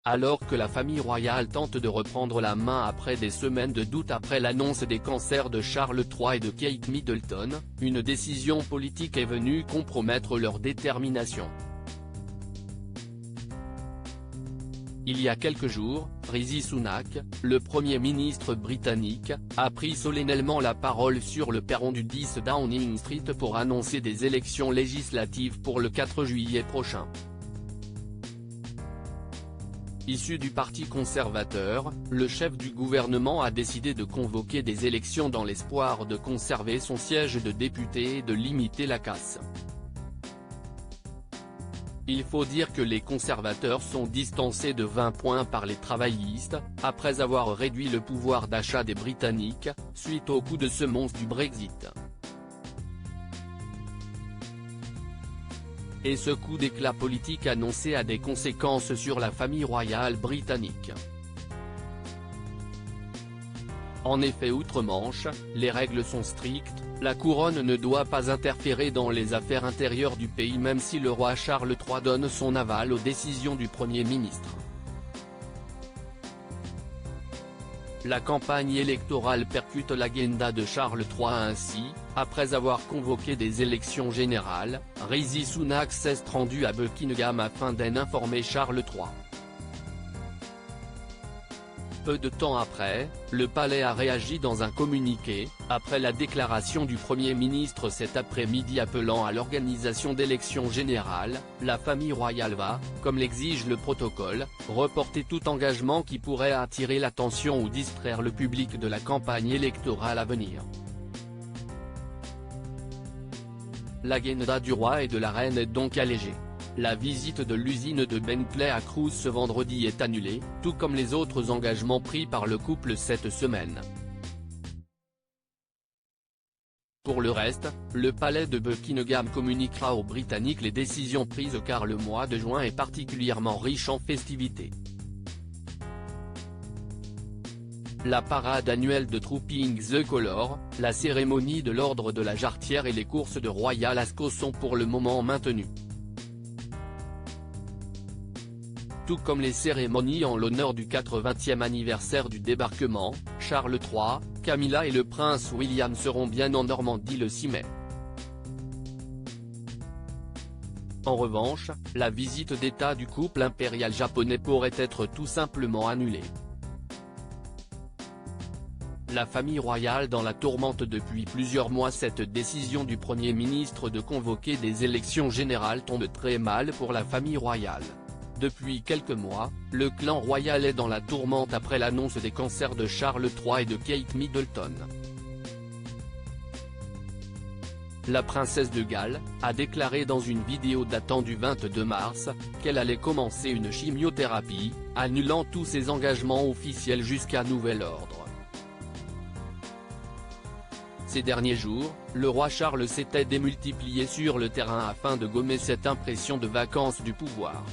Alors que la famille royale tente de reprendre la main après des semaines de doute après l'annonce des cancers de Charles III et de Kate Middleton, une décision politique est venue compromettre leur détermination. Il y a quelques jours, Rishi Sunak, le Premier ministre britannique, a pris solennellement la parole sur le perron du 10 Downing Street pour annoncer des élections législatives pour le 4 juillet prochain. Issu du Parti conservateur, le chef du gouvernement a décidé de convoquer des élections dans l'espoir de conserver son siège de député et de limiter la casse. Il faut dire que les conservateurs sont distancés de 20 points par les travaillistes, après avoir réduit le pouvoir d'achat des Britanniques, suite au coup de semonce du Brexit. Et ce coup d'éclat politique annoncé a des conséquences sur la famille royale britannique. En effet, outre-Manche, les règles sont strictes, la couronne ne doit pas interférer dans les affaires intérieures du pays même si le roi Charles III donne son aval aux décisions du Premier ministre. La campagne électorale percute l'agenda de Charles III ainsi, après avoir convoqué des élections générales, Rishi Sunak s'est rendu à Buckingham afin d'en informer Charles III. Peu de temps après, le palais a réagi dans un communiqué, après la déclaration du Premier ministre cet après-midi appelant à l'organisation d'élections générales. La famille royale va, comme l'exige le protocole, reporter tout engagement qui pourrait attirer l'attention ou distraire le public de la campagne électorale à venir. L'agenda du roi et de la reine est donc allégée. La visite de l'usine de Bentley à Crewe ce vendredi est annulée, tout comme les autres engagements pris par le couple cette semaine. Pour le reste, le palais de Buckingham communiquera aux Britanniques les décisions prises car le mois de juin est particulièrement riche en festivités. La parade annuelle de Trooping the Colour, la cérémonie de l'ordre de la Jarretière et les courses de Royal Ascot sont pour le moment maintenues. Tout comme les cérémonies en l'honneur du 80e anniversaire du débarquement, Charles III, Camilla et le prince William seront bien en Normandie le 6 mai. En revanche, la visite d'État du couple impérial japonais pourrait être tout simplement annulée. La famille royale dans la tourmente depuis plusieurs mois. Cette décision du Premier ministre de convoquer des élections générales tombe très mal pour la famille royale. Depuis quelques mois, le clan royal est dans la tourmente après l'annonce des cancers de Charles III et de Kate Middleton. La princesse de Galles a déclaré dans une vidéo datant du 22 mars, qu'elle allait commencer une chimiothérapie, annulant tous ses engagements officiels jusqu'à nouvel ordre. Ces derniers jours, le roi Charles s'était démultiplié sur le terrain afin de gommer cette impression de vacance du pouvoir.